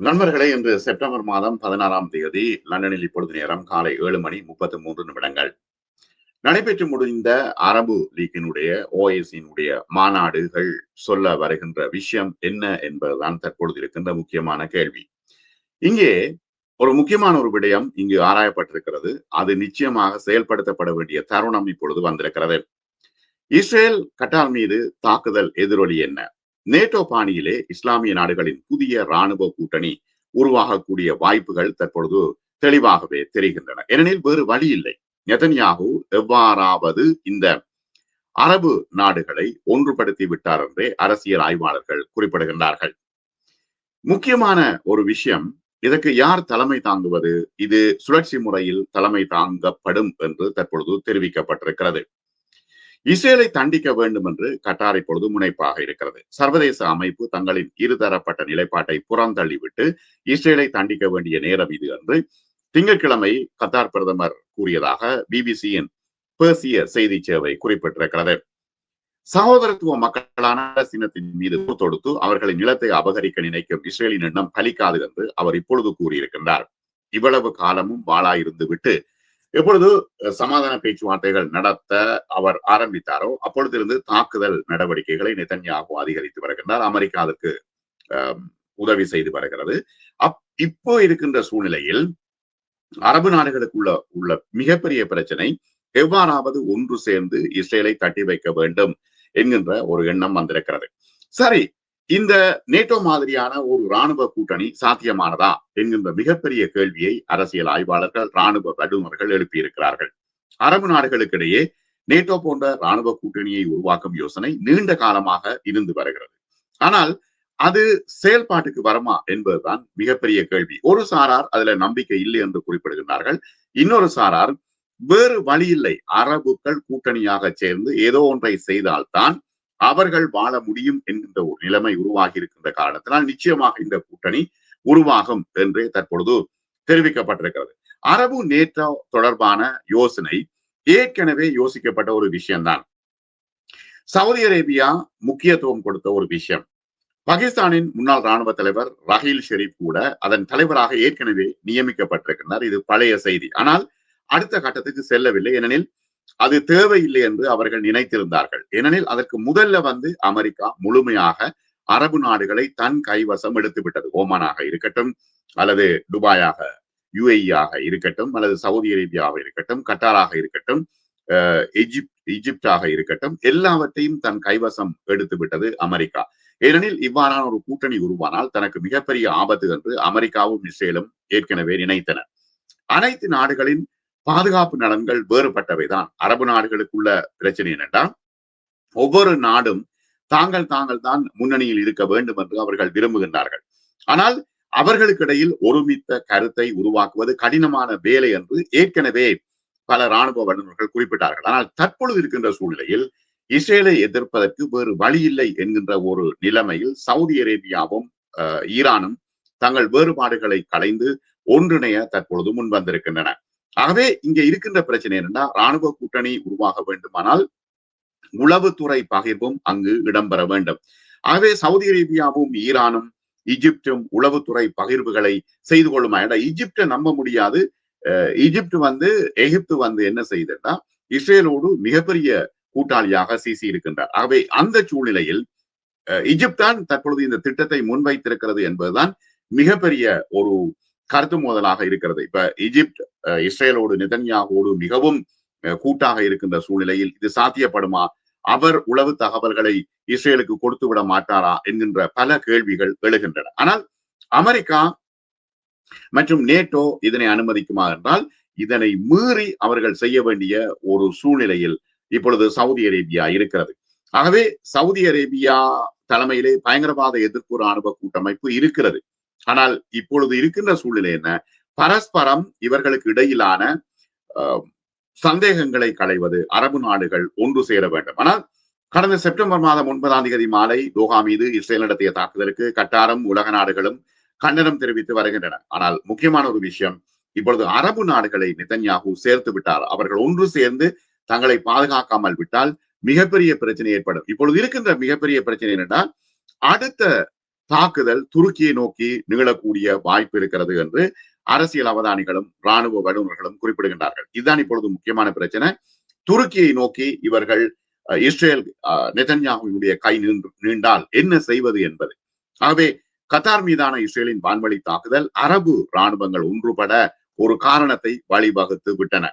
நண்பர்களே, இன்று செப்டம்பர் மாதம் 16ஆம் தேதி லண்டனில் இப்பொழுது நேரம் காலை 7:33 நடைபெற்று முடிந்த அரபு லீக்கினுடைய ஓஐசியினுடைய மாநாடுகள் சொல்ல வருகின்ற விஷயம் என்ன என்பதுதான் தற்பொழுது இருக்கின்ற முக்கியமான கேள்வி. இங்கே ஒரு முக்கியமான ஒரு விடயம் இங்கு ஆராயப்பட்டிருக்கிறது. அது நிச்சயமாக செயல்படுத்தப்பட வேண்டிய தருணம் இப்பொழுது வந்திருக்கிறது. இஸ்ரேல் கட்டார் மீது தாக்குதல் எதிரொலி என்ன? நேட்டோ பாணியிலே இஸ்லாமிய நாடுகளின் புதிய ராணுவ கூட்டணி உருவாகக்கூடிய வாய்ப்புகள் தற்பொழுது தெளிவாகவே தெரிகின்றன. ஏனெனில் வேறு வழி இல்லை. நெதன்யாகு எவ்வாறாவது இந்த அரபு நாடுகளை ஒன்றுபடுத்தி விட்டார் என்றே அரசியல் ஆய்வாளர்கள் குறிப்பிடுகின்றார்கள். முக்கியமான ஒரு விஷயம், இதற்கு யார் தலைமை தாங்குவது? இது சுழற்சி முறையில் தலைமை தாங்கப்படும் என்று தற்பொழுது தெரிவிக்கப்பட்டிருக்கிறது. இஸ்ரேலை தண்டிக்க வேண்டும் என்று கட்டார் இப்பொழுது முனைப்பாக இருக்கிறது. சர்வதேச அமைப்பு தங்களின் இருதரப்பட்ட நிலைப்பாட்டை புறந்தள்ளிவிட்டு இஸ்ரேலை தண்டிக்க வேண்டிய நேரம் இது என்று திங்கட்கிழமை கத்தார் பிரதமர் கூறியதாக பிபிசியின் பேர்சிய செய்தி சேவை குறிப்பிட்டிருக்கிறது. சகோதரத்துவ மக்களான பாலஸ்தீனத்தின் மீது தொடுத்து அவர்களின் நிலத்தை அபகரிக்க நினைக்கும் இஸ்ரேலின் எண்ணம் பலிக்காது என்று அவர் இப்பொழுது கூறியிருக்கின்றார். இவ்வளவு காலமும் வாளாயிருந்து விட்டு எப்பொழுது சமாதான பேச்சுவார்த்தைகள் நடத்த அவர் ஆரம்பித்தாரோ அப்பொழுதிருந்து தாக்குதல் நடவடிக்கைகளை நெதன்யாகு அதிகரித்து வருகின்றார். அமெரிக்கா அதற்கு உதவி செய்து வருகிறது. இப்போ இருக்கின்ற சூழ்நிலையில் அரபு நாடுகளுக்குள்ள உள்ள மிகப்பெரிய பிரச்சனை, எவ்வாறாவது ஒன்று சேர்ந்து இஸ்ரேலை தட்டி வைக்க வேண்டும் என்கின்ற ஒரு எண்ணம் வந்திருக்கிறது. சரி, இந்த நேட்டோ மாதிரியான ஒரு ராணுவ கூட்டணி சாத்தியமானதா என்கின்ற மிகப்பெரிய கேள்வியை அரசியல் ஆய்வாளர்கள், ராணுவ வல்லுநர்கள் எழுப்பியிருக்கிறார்கள். அரபு நாடுகளுக்கிடையே நேட்டோ போன்ற ராணுவ கூட்டணியை உருவாக்கும் யோசனை நீண்ட காலமாக இருந்து வருகிறது. ஆனால் அது செயல்பாட்டுக்கு வருமா என்பதுதான் மிகப்பெரிய கேள்வி. ஒரு சாரார் அதுல நம்பிக்கை இல்லை என்று குறிப்பிடுகின்றார்கள். இன்னொரு சாரார் வேறு வழி இல்லை, அரபுக்கள் கூட்டணியாக சேர்ந்து ஏதோ ஒன்றை செய்தால்தான் அவர்கள் வாழ முடியும் என்கின்ற ஒரு நிலைமை உருவாகி இருக்கின்ற காரணத்தினால் நிச்சயமாக இந்த கூட்டணி உருவாகும் என்றே தற்பொழுது தெரிவிக்கப்பட்டிருக்கிறது. அரபு நேட்டோ தொடர்பான யோசனை ஏற்கனவே யோசிக்கப்பட்ட ஒரு விஷயம்தான். சவுதி அரேபியா முக்கியத்துவம் கொடுத்த ஒரு விஷயம். பாகிஸ்தானின் முன்னாள் ராணுவ தலைவர் ரஹீல் ஷெரீப் கூட அதன் தலைவராக ஏற்கனவே நியமிக்கப்பட்டிருக்கிறார். இது பழைய செய்தி. ஆனால் அடுத்த கட்டத்துக்கு செல்லவில்லை. ஏனெனில் அது தேவையில்லை என்று அவர்கள் நினைத்திருந்தார்கள். ஏனெனில் அதற்கு முதல்ல அமெரிக்கா முழுமையாக அரபு நாடுகளை தன் கைவசம் எடுத்து விட்டது. ஓமானாக இருக்கட்டும், அல்லது துபாயாக, யுஏஇயாக இருக்கட்டும், அல்லது சவுதி அரேபியாவாக இருக்கட்டும், கட்டாராக இருக்கட்டும், எகிப்டாக இருக்கட்டும், எல்லாவற்றையும் தன் கைவசம் எடுத்து விட்டது அமெரிக்கா. ஏனெனில் இவ்வாறான ஒரு கூட்டணி உருவானால் தனக்கு மிகப்பெரிய ஆபத்து என்று அமெரிக்காவும் இஸ்ரேலும் ஏற்கனவே நினைத்தன. அனைத்து நாடுகளின் பாதுகாப்பு நலன்கள் வேறுபட்டவைதான். அரபு நாடுகளுக்குள்ள பிரச்சனை என்னென்றால், ஒவ்வொரு நாடும் தாங்கள் தான் முன்னணியில் இருக்க வேண்டும் என்று அவர்கள் விரும்புகின்றார்கள். ஆனால் அவர்களுக்கு இடையில் ஒருமித்த கருத்தை உருவாக்குவது கடினமான வேலை என்று ஏற்கனவே பல ராணுவ வல்லுநர்கள் குறிப்பிட்டார்கள். ஆனால் தற்பொழுது இருக்கின்ற சூழ்நிலையில் இஸ்ரேலை எதிர்ப்பதற்கு வேறு வழி இல்லை என்கின்ற ஒரு நிலைமையில் சவுதி அரேபியாவும் ஈரானும் தங்கள் வேறுபாடுகளை களைந்து ஒன்றிணைய தற்பொழுது முன் வந்திருக்கின்றன. ஆகவே இங்க இருக்கின்ற பிரச்சனை என்னன்னா, ராணுவ கூட்டணி உருவாக வேண்டுமானால் உளவுத்துறை பகிர்வும் அங்கு இடம்பெற வேண்டும். ஆகவே சவுதி அரேபியாவும் ஈரானும் ஈஜிப்டும் உளவுத்துறை பகிர்வுகளை செய்து கொள்ளுமா? ஈஜிப்டை நம்ப முடியாது. எகிப்து என்ன செய்யுதுன்னா, இஸ்ரேலோடு மிகப்பெரிய கூட்டாளியாக சிசி இருக்கின்றார். ஆகவே அந்த சூழ்நிலையில் ஈஜிப்ட் தான் தற்பொழுது இந்த திட்டத்தை முன்வைத்திருக்கிறது என்பதுதான் மிகப்பெரிய ஒரு கருத்து மோதலாக இருக்கிறது. இப்ப ஈஜிப்ட் இஸ்ரேலோடு நெதன்யாகோடு மிகவும் கூட்டாக இருக்கின்ற சூழ்நிலையில் இது சாத்தியப்படுமா? அவர் உளவு தகவல்களை இஸ்ரேலுக்கு கொடுத்து விட மாட்டாரா என்கின்ற பல கேள்விகள் எழுகின்றன. ஆனால் அமெரிக்கா மற்றும் நேட்டோ இதனை அனுமதிக்குமா என்றால், இதனை மீறி அவர்கள் செய்ய வேண்டிய ஒரு சூழ்நிலையில் இப்பொழுது சவுதி அரேபியா இருக்கிறது. ஆகவே சவுதி அரேபியா தலைமையிலே பயங்கரவாத எதிர்ப்பு ராணுவ கூட்டமைப்பு இருக்கிறது. ஆனால் இப்பொழுது இருக்கின்ற சூழ்நிலை என்ன? பரஸ்பரம் இவர்களுக்கு இடையிலான சந்தேகங்களை களைவது, அரபு நாடுகள் ஒன்று சேர வேண்டும். ஆனால் கடந்த செப்டம்பர் மாதம் 9 மாலை தோஹா மீது இஸ்ரேல் நடத்திய தாக்குதலுக்கு கட்டாரும் உலக நாடுகளும் கண்டனம் தெரிவித்து வருகின்றன. ஆனால் முக்கியமான ஒரு விஷயம், இப்பொழுது அரபு நாடுகளை நெதன்யாகு சேர்த்து விட்டார். அவர்கள் ஒன்று சேர்ந்து தங்களை பாதுகாக்காமல் விட்டால் மிகப்பெரிய பிரச்சனை ஏற்படும். இப்பொழுது இருக்கின்ற மிகப்பெரிய பிரச்சனை என்னென்றால், அடுத்த தாக்குதல் துருக்கியை நோக்கி நிகழக்கூடிய வாய்ப்பு இருக்கிறது என்று அரசியல் அவதானிகளும் ராணுவ வல்லுநர்களும் குறிப்பிடுகின்றார்கள். இதுதான் இப்பொழுது முக்கியமான பிரச்சனை. துருக்கியை நோக்கி இவர்கள் இஸ்ரேல் நெதன்யாகுவினுடைய கை நீண்டால் என்ன செய்வது என்பது. ஆகவே கத்தார் மீதான இஸ்ரேலின் வான்வழி தாக்குதல் அரபு ராணுவங்கள் ஒன்றுபட ஒரு காரணத்தை வழிவகுத்து விட்டன.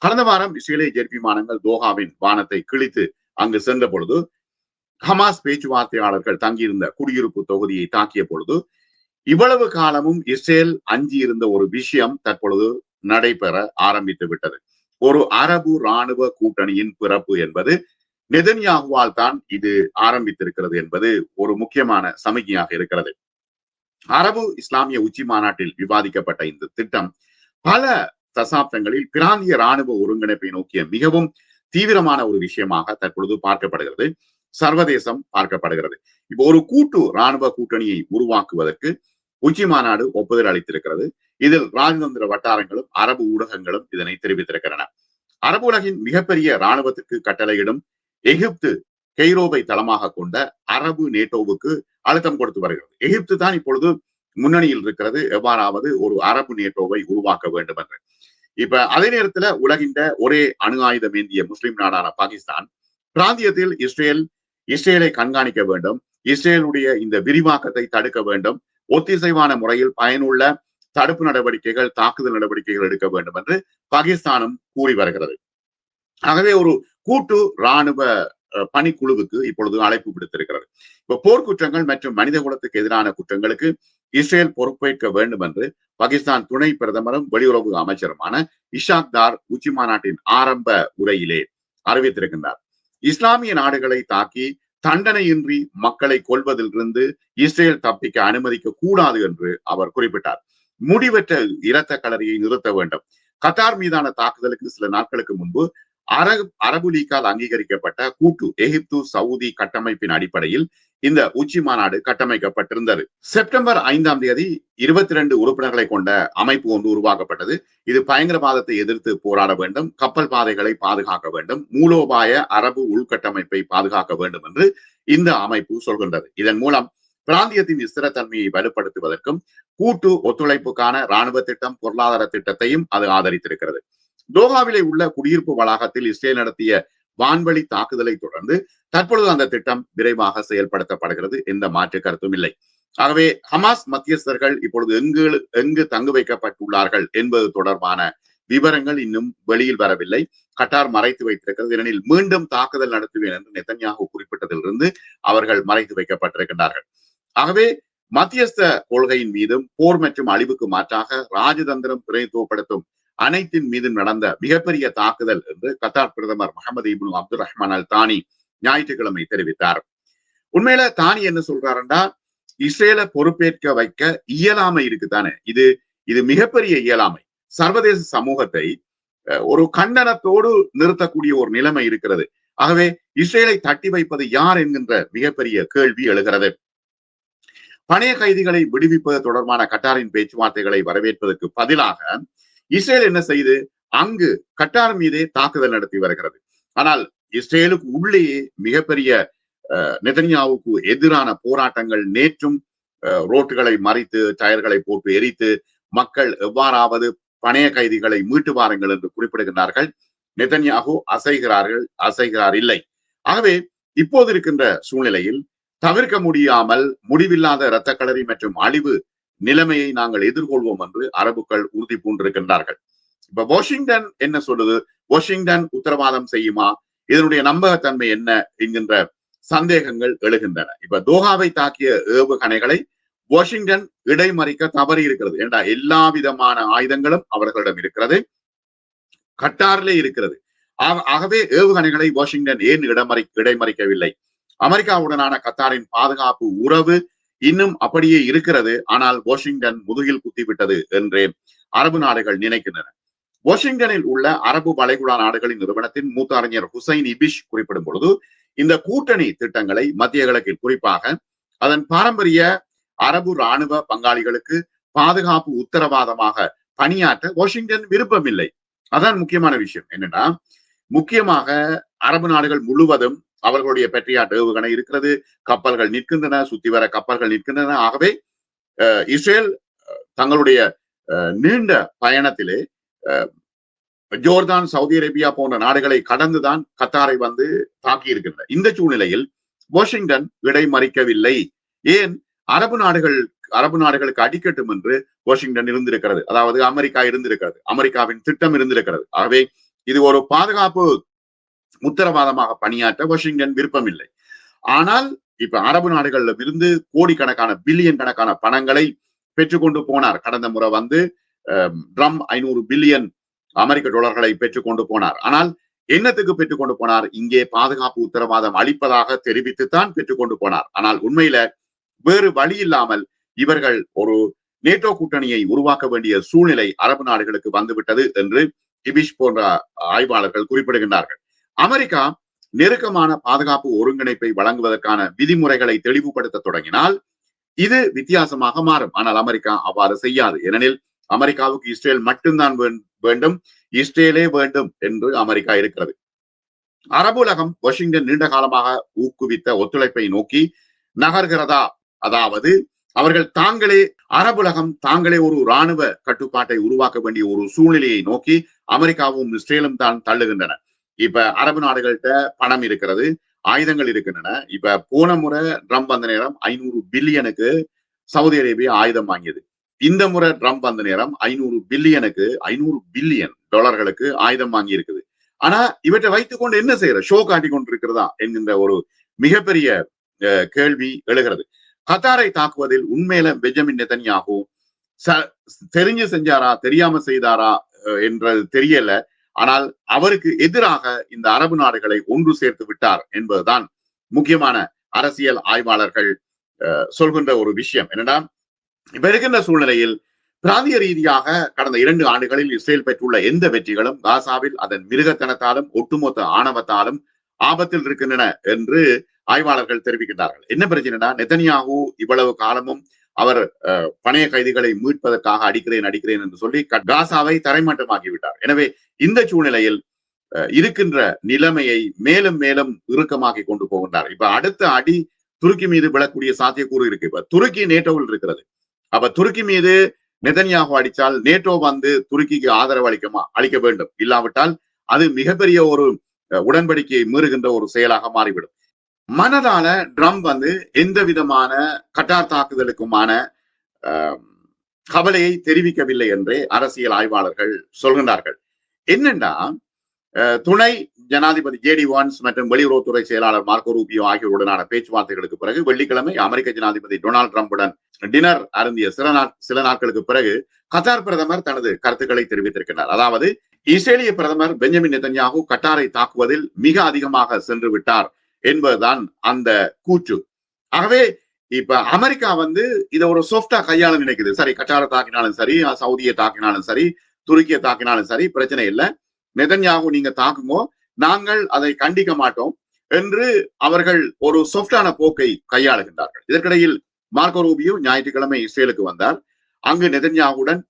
கடந்த வாரம் இஸ்ரேலிய ஜெட் விமானங்கள் தோஹாவின் வானத்தை கிழித்து அங்கு சென்ற பொழுது ஹமாஸ் பேச்சுவார்த்தையாளர்கள் தங்கியிருந்த குடியிருப்பு தொகுதியை தாக்கிய பொழுது இவ்வளவு காலமும் இஸ்ரேல் அஞ்சி இருந்த ஒரு விஷயம் தற்பொழுது நடைபெற ஆரம்பித்து விட்டது. ஒரு அரபு ராணுவ கூட்டணியின் பிறப்பு என்பது நெதன்யாகுவால் தான் இது ஆரம்பித்திருக்கிறது என்பது ஒரு முக்கியமான சமிகையாக இருக்கிறது. அரபு இஸ்லாமிய உச்சி மாநாட்டில் விவாதிக்கப்பட்ட இந்த திட்டம் பல தசாப்தங்களில் பிராந்திய ராணுவ ஒருங்கிணைப்பை நோக்கிய மிகவும் தீவிரமான ஒரு விஷயமாக தற்பொழுது பார்க்கப்படுகிறது, சர்வதேசம் பார்க்கப்படுகிறது. இப்போ ஒரு கூட்டு ராணுவ கூட்டணியை உருவாக்குவதற்கு உச்சி மாநாடு ஒப்புதல் அளித்திருக்கிறது. இதில் ராஜதந்திர வட்டாரங்களும் அரபு ஊடகங்களும் இதனை தெரிவித்திருக்கின்றன. அரபு உலகின் மிகப்பெரிய ராணுவத்திற்கு கட்டளையிடும் எகிப்து கெய்ரோவை தளமாக கொண்ட அரபு நேட்டோவுக்கு அழுத்தம் கொடுத்து வருகிறது. எகிப்து தான் இப்பொழுது முன்னணியில் இருக்கிறது, எவ்வாறாவது ஒரு அரபு நேட்டோவை உருவாக்க வேண்டும் என்று. இப்ப அதே நேரத்துல உலகின் ஒரே அணு ஆயுதம் ஏந்திய முஸ்லிம் நாடான பாகிஸ்தான் பிராந்தியத்தில் இஸ்ரேலை கண்காணிக்க வேண்டும், இஸ்ரேலுடைய இந்த விரிவாக்கத்தை தடுக்க வேண்டும், ஒத்திசைவான முறையில் பயனுள்ள தடுப்பு நடவடிக்கைகள், தாக்குதல் நடவடிக்கைகள் எடுக்க வேண்டும் என்று பாகிஸ்தானும் கூறி வருகிறது. ஆகவே ஒரு கூட்டு ராணுவ பணிக்குழுவுக்கு இப்பொழுது அழைப்பு விடுத்திருக்கிறது. இப்ப போர்க்குற்றங்கள் மற்றும் மனித குலத்துக்கு எதிரான குற்றங்களுக்கு இஸ்ரேல் பொறுப்பேற்க வேண்டும் என்று பாகிஸ்தான் துணை பிரதமரும் வெளியுறவு அமைச்சருமான இஷாக் தார் உச்சி மாநாட்டின் ஆரம்ப உரையிலே அறிவித்திருக்கின்றார். இஸ்லாமிய நாடுகளை தாக்கி தண்டனையின்றி மக்களை கொல்வதிலிருந்து இஸ்ரேல் தப்பிக்க அனுமதிக்க கூடாது என்று அவர் குறிப்பிட்டார். முடிவற்ற இரத்த களரியை நிறுத்த வேண்டும். கத்தார் மீதான தாக்குதலுக்கு சில நாட்களுக்கு முன்பு அரபு லீக்கால் அங்கீகரிக்கப்பட்ட கூட்டு எகிப்து சவுதி கட்டமைப்பின் அடிப்படையில் இந்த உச்சி மாநாடு கட்டமைக்கப்பட்டிருந்தது. செப்டம்பர் 5ஆம் தேதி 22 உறுப்பினர்களை கொண்ட அமைப்பு ஒன்று உருவாக்கப்பட்டது. இது பயங்கரவாதத்தை எதிர்த்து போராட வேண்டும், கப்பல் பாதைகளை பாதுகாக்க வேண்டும், மூலோபாய அரபு உள்கட்டமைப்பை பாதுகாக்க வேண்டும் என்று இந்த அமைப்பு சொல்கின்றது. இதன் மூலம் பிராந்தியத்தின் ஸ்திரத்தன்மையை வலுப்படுத்துவதற்கும் கூட்டு ஒத்துழைப்புக்கான இராணுவ திட்டம், பொருளாதார திட்டத்தையும் அது ஆதரித்திருக்கிறது. தோஹாவிலே உள்ள குடியிருப்பு வளாகத்தில் இஸ்ரேல் நடத்திய வான்வழி தாக்குதலை தொடர்ந்து தற்பொழுது அந்த திட்டம் விரைவாக செயல்படுத்தப்படுகிறது, எந்த மாற்று கருத்தும் இல்லை. ஆகவே ஹமாஸ் மத்தியஸ்தர்கள் இப்பொழுது எங்கு தங்கு வைக்கப்பட்டுள்ளார்கள் என்பது தொடர்பான விவரங்கள் இன்னும் வெளியில் வரவில்லை. கட்டார் மறைத்து வைத்திருக்கிறது. ஏனெனில் மீண்டும் தாக்குதல் நடத்துவேன் என்று நெதன்யாகு குறிப்பிட்டதிலிருந்து அவர்கள் மறைத்து வைக்கப்பட்டிருக்கின்றார்கள். ஆகவே மத்தியஸ்த கொள்கையின் மீதும் போர் மற்றும் அழிவுக்கு மாற்றாக ராஜதந்திரம் பிரதித்துவப்படுத்தும் அனைத்தின் மீதும் நடந்த மிகப்பெரிய தாக்குதல் என்று கத்தார் பிரதமர் முகமது இப்னு அப்துல் ரஹ்மான் அல் தானி ஞாயிற்றுக்கிழமை தெரிவித்தார். உண்மையில தானி என்ன சொல்றாருன்னா, இஸ்ரேலை பொறுப்பேற்க வைக்க இயலாமை இருக்குதானே, இது மிகப்பெரிய இயலாமை. சர்வதேச சமூகத்தை ஒரு கண்டனத்தோடு நிறுத்தக்கூடிய ஒரு நிலைமை இருக்கிறது. ஆகவே இஸ்ரேலை தட்டி வைப்பது யார் என்கின்ற மிகப்பெரிய கேள்வி எழுகிறது. பணைய கைதிகளை விடுவிப்பது தொடர்பான கட்டாரின் பேச்சுவார்த்தைகளை வரவேற்பதற்கு பதிலாக இஸ்ரேல் என்ன செய்து அங்கு கட்டார் மீதே தாக்குதல் நடத்தி வருகிறது. ஆனால் இஸ்ரேலுக்கு உள்ளேயே மிகப்பெரிய நெதன்யாவுக்கு எதிரான போராட்டங்கள் நேற்றும் ரோட்டுகளை மறித்து டயர்களை போட்டு எரித்து மக்கள் எவ்வாறாவது பணைய கைதிகளை மீட்டு வாருங்கள் என்று குறிப்பிடுகின்றார்கள். நெதன்யாகு அசைகிறார் இல்லை. ஆகவே இப்போது இருக்கின்ற சூழ்நிலையில் தவிர்க்க முடியாமல் முடிவில்லாத இரத்த களரி மற்றும் அழிவு நிலைமையை நாங்கள் எதிர்கொள்வோம் என்று அரபுக்கள் உறுதி பூண்டிருக்கின்றார்கள். இப்ப வாஷிங்டன் என்ன சொல்லுது? வாஷிங்டன் உத்தரவாதம் செய்யுமா? இதனுடைய நம்பகத்தன்மை என்ன என்கின்ற சந்தேகங்கள் எழுகின்றன. இப்ப தோஹாவை தாக்கிய ஏவுகணைகளை வாஷிங்டன் இடைமறிக்க தவறி இருக்கிறது. ஏண்டா எல்லா விதமான ஆயுதங்களும் அவர்களிடம் இருக்கிறது, கட்டாரிலே இருக்கிறது. ஆகவே ஏவுகணைகளை வாஷிங்டன் ஏன் இடைமறிக்கவில்லை? அமெரிக்காவுடனான கத்தாரின் பாதுகாப்பு உறவு இன்னும் அப்படியே இருக்கிறது. ஆனால் வாஷிங்டன் முதுகில் குத்திவிட்டது என்றே அரபு நாடுகள் நினைக்கின்றன. வாஷிங்டனில் உள்ள அரபு வளைகுடா நாடுகளின் நிறுவனத்தின் மூத்த அறிஞர் ஹுசைன் இபிஷ் குறிப்பிடும் பொழுது இந்த கூட்டணி திட்டங்களை மத்திய கிழக்கில் குறிப்பாக அதன் பாரம்பரிய அரபு ராணுவ பங்காளிகளுக்கு பாதுகாப்பு உத்தரவாதமாக பணியாற்ற வாஷிங்டன் விருப்பமில்லை. அதான் முக்கியமான விஷயம். என்னன்னா, முக்கியமாக அரபு நாடுகள் முழுவதும் அவர்களுடைய பெட்ரியாட் ஏவுகணை இருக்கிறது, கப்பல்கள் நிற்கின்றன, சுத்தி வர கப்பல்கள் நிற்கின்றன. ஆகவே இஸ்ரேல் தங்களுடைய நீண்ட பயணத்திலே ஜோர்தான், சவுதி அரேபியா போன்ற நாடுகளை கடந்துதான் கத்தாரை வந்து தாக்கி இருக்கின்றன. இந்த சூழ்நிலையில் வாஷிங்டன் இடைமறிக்கவில்லை. ஏன்? அரபு நாடுகளுக்கு அடிக்கட்டும் என்று வாஷிங்டன் இருந்திருக்கிறது. அதாவது அமெரிக்கா இருந்திருக்கிறது, அமெரிக்காவின் திட்டம் இருந்திருக்கிறது. ஆகவே இது ஒரு பாதுகாப்பு உத்தரவாதமாக பணியாற்ற வாஷிங்டன் விருப்பமில்லை. ஆனால் இப்ப அரபு நாடுகளில் இருந்து கோடிக்கணக்கான பில்லியன் கணக்கான பணங்களை பெற்றுக்கொண்டு போனார். கடந்த முறை வந்து ட்ரம்ப் 500 பில்லியன் அமெரிக்க டாலர்களை பெற்றுக்கொண்டு போனார். ஆனால் என்னத்துக்கு பெற்றுக்கொண்டு போனார்? இங்கே பாதுகாப்பு உத்தரவாதம் அளிப்பதாக தெரிவித்துத்தான் பெற்றுக்கொண்டு போனார். ஆனால் உண்மையில வேறு வழி இல்லாமல் இவர்கள் ஒரு நேட்டோ கூட்டணியை உருவாக்க வேண்டிய சூழ்நிலை அரபு நாடுகளுக்கு வந்துவிட்டது என்று இபிஷ் போன்ற ஆய்வாளர்கள் குறிப்பிடுகின்றார்கள். அமெரிக்கா நெருக்கமான பாதுகாப்பு ஒருங்கிணைப்பை வழங்குவதற்கான விதிமுறைகளை தெளிவுபடுத்த தொடங்கினால் இது வித்தியாசமாக மாறும். ஆனால் அமெரிக்கா அவ்வாறு செய்யாது. ஏனெனில் அமெரிக்காவுக்கு இஸ்ரேல் மட்டும்தான் வேண்டும், இஸ்ரேலே வேண்டும் என்று அமெரிக்கா இருக்கிறது. அரபு உலகம் வாஷிங்டன் நீண்ட காலமாக ஊக்குவித்த ஒத்துழைப்பை நோக்கி நகர்கிறதா? அதாவது அவர்கள் அரபுலகம் தாங்களே ஒரு இராணுவ கட்டுப்பாட்டை உருவாக்க வேண்டிய ஒரு சூழ்நிலையை நோக்கி அமெரிக்காவும் இஸ்ரேலும் தான் தள்ளுகின்றன. இப்ப அரபு நாடுகள்கிட்ட பணம் இருக்கிறது, ஆயுதங்கள் இருக்கின்றன. இப்ப போன முறை ட்ரம்ப் வந்த நேரம் 500 பில்லியனுக்கு சவுதி அரேபியா ஆயுதம் வாங்கியது. இந்த முறை ட்ரம்ப் வந்த நேரம் 500 பில்லியன் டாலர்களுக்கு ஆயுதம் வாங்கி இருக்குது. ஆனா இவற்றை வைத்துக்கொண்டு என்ன செய்யற? ஷோ காட்டி கொண்டிருக்கிறதா என்கின்ற ஒரு மிகப்பெரிய கேள்வி எழுகிறது. கத்தாரை தாக்குவதில் உண்மையில பெஞ்சமின் நெதன்யாகு தெரிஞ்சு செஞ்சாரா, தெரியாம செய்தாரா என்றது தெரியல. ஆனால் அவருக்கு எதிராக இந்த அரபு நாடுகளை ஒன்று சேர்த்து விட்டார் என்பதுதான் முக்கியமான அரசியல் ஆய்வாளர்கள் சொல்கின்ற ஒரு விஷயம். என்னன்னா, இப்ப இருக்கின்ற சூழ்நிலையில் பிராந்திய ரீதியாக கடந்த 2 ஆண்டுகளில் இஸ்ரேல் பெற்றுள்ள எந்த வெற்றிகளும் காசாவில் அதன் மிருகத்தனத்தாலும் ஒட்டுமொத்த ஆணவத்தாலும் ஆபத்தில் இருக்கின்றன என்று ஆய்வாளர்கள் தெரிவிக்கின்றார்கள். என்ன பிரச்சனைனா, நெதன்யாகு இவ்வளவு காலமும் அவர் பணைய கைதிகளை மீட்பதற்காக அடிக்கிறேன் என்று சொல்லி காசாவை தரைமட்டமாக்கிவிட்டார். எனவே இந்த சூழ்நிலையில் இருக்கின்ற நிலைமையை மேலும் மேலும் இறுக்கமாக்கி கொண்டு போகின்றார். இப்ப அடுத்த அடி துருக்கி மீது விழக்கூடிய சாத்தியக்கூறு இருக்கு. இப்ப துருக்கி நேட்டோவில் இருக்கிறது. அப்ப துருக்கி மீது நெதன்யாகு அடித்தால் நேட்டோ வந்து துருக்கிக்கு ஆதரவு அளிக்க வேண்டும். இல்லாவிட்டால் அது மிகப்பெரிய ஒரு உடன்படிக்கையை மீறுகின்ற ஒரு செயலாக மாறிவிடும். மனதால ட்ரம்ப் வந்து எந்த விதமான கட்டார் தாக்குதலுக்குமான கவலையை தெரிவிக்கவில்லை என்றே அரசியல் ஆய்வாளர்கள் சொல்கின்றார்கள். என்னன்னா, துணை ஜனாதிபதி ஜேடி வான்ஸ் மற்றும் வெளியுறவுத்துறை செயலாளர் மார்க்கோ ரூபியோ ஆகியோருடனான பேச்சுவார்த்தைகளுக்கு பிறகு வெள்ளிக்கிழமை அமெரிக்க ஜனாதிபதி டொனால்டு டிரம்புடன் டினர் அருந்திய சில நாட்களுக்கு பிறகு கத்தார் பிரதமர் தனது கருத்துக்களை தெரிவித்திருக்கிறார். அதாவது இஸ்ரேலிய பிரதமர் பெஞ்சமின் நெதன்யாகு கட்டாரை தாக்குவதில் மிக அதிகமாக சென்று விட்டார் என்பதுதான் அந்த கூற்று. ஆகவே இப்ப அமெரிக்கா வந்து இதை ஒரு சாஃப்டா கையாள நினைக்குது. சரி, கட்டாரை தாக்கினாலும் சரி, சவுதியை தாக்கினாலும் சரி, துருக்கியை தாக்கினாலும் சரி, பிரச்சனை இல்லை, நெதன்யாகு நீங்க தாக்குமோ, நாங்கள் அதை கண்டிக்க மாட்டோம் என்று அவர்கள் ஒரு சாஃப்டான போக்கை கையாளுகின்றார்கள். இதற்கிடையில் மார்க்கோ ரூபியோ ஞாயிற்றுக்கிழமை இஸ்ரேலுக்கு வந்தார். அங்கு நெதன்யாகுடன்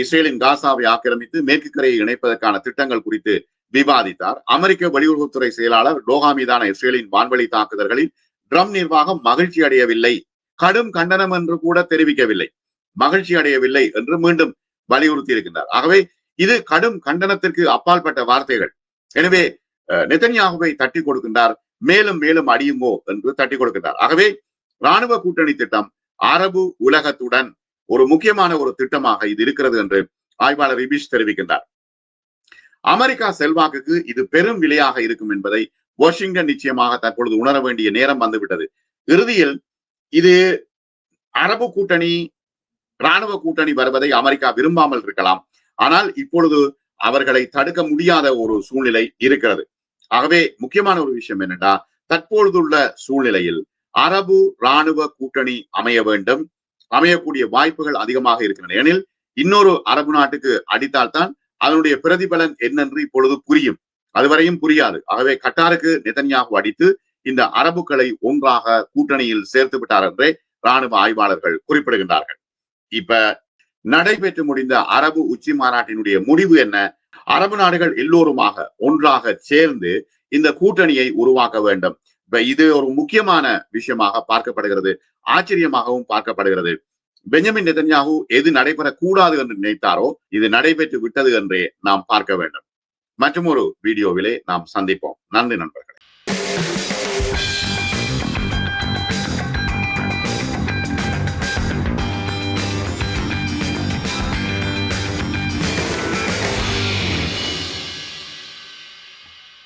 இஸ்ரேலின் காசாவை ஆக்கிரமித்து மேற்கு கரையை இணைப்பதற்கான திட்டங்கள் குறித்து விவாதித்தார். அமெரிக்க வெளியுறவுத்துறை செயலாளர் டோஹா மீதான இஸ்ரேலின் வான்வழி தாக்குதல்களில் ட்ரம்ப் நிர்வாகம் மகிழ்ச்சி அடையவில்லை, கடும் கண்டனம் என்று கூட தெரிவிக்கவில்லை, மகிழ்ச்சி அடையவில்லை என்று மீண்டும் வலியுறுத்தி இருக்கின்றார். ஆகவே இது கடும் கண்டனத்திற்கு அப்பாற்பட்ட வார்த்தைகள். எனவே நெதன்யாகுவை தட்டி கொடுக்கின்றார், மேலும் மேலும் அடியுமோ என்று தட்டி கொடுக்கின்றார். ஆகவே ராணுவ கூட்டணி திட்டம் அரபு உலகத்துடன் ஒரு முக்கியமான ஒரு திட்டமாக இது இருக்கிறது என்று ஆய்வாளர் இபிஷ் தெரிவிக்கின்றார். அமெரிக்கா செல்வாக்குக்கு இது பெரும் விலையாக இருக்கும் என்பதை வாஷிங்டன் நிச்சயமாக தற்பொழுது உணர வேண்டிய நேரம் வந்துவிட்டது. இறுதியில் இது அரபு கூட்டணி, ராணுவ கூட்டணி வருவதை அமெரிக்கா விரும்பாமல் இருக்கலாம். ஆனால் இப்பொழுது அவர்களை தடுக்க முடியாத ஒரு சூழ்நிலை இருக்கிறது. ஆகவே முக்கியமான ஒரு விஷயம் என்னன்னா, தற்பொழுதுள்ள சூழ்நிலையில் அரபு ராணுவ கூட்டணி அமைய வேண்டும், அமையக்கூடிய வாய்ப்புகள் அதிகமாக இருக்கின்றன. ஏனில் இன்னொரு அரபு நாட்டுக்கு அடித்தால்தான் அதனுடைய பிரதிபலன் என்னென்று இப்பொழுது புரியும், அதுவரையும் புரியாது. ஆகவே கட்டாருக்கு நெதன்யாகு அடித்து இந்த அரபுக்களை ஒன்றாக கூட்டணியில் சேர்த்து விட்டார் என்றே ராணுவ ஆய்வாளர்கள் குறிப்பிடுகின்றார்கள். இப்ப நடைபெற்று முடிந்த அரபு உச்சி மாநாட்டினுடைய முடிவு என்ன? அரபு நாடுகள் எல்லோருமாக ஒன்றாக சேர்ந்து இந்த கூட்டணியை உருவாக்க வேண்டும். இப்ப இது ஒரு முக்கியமான விஷயமாக பார்க்கப்படுகிறது, ஆச்சரியமாகவும் பார்க்கப்படுகிறது. பெஞ்சமின் நெதன்யாகு எது நடைபெறக்கூடாது என்று நினைத்தாரோ இது நடைபெற்று விட்டது என்றே நாம் பார்க்க வேண்டும். மற்றும் ஒரு வீடியோவிலே நாம் சந்திப்போம். நன்றி நண்பர்கள்.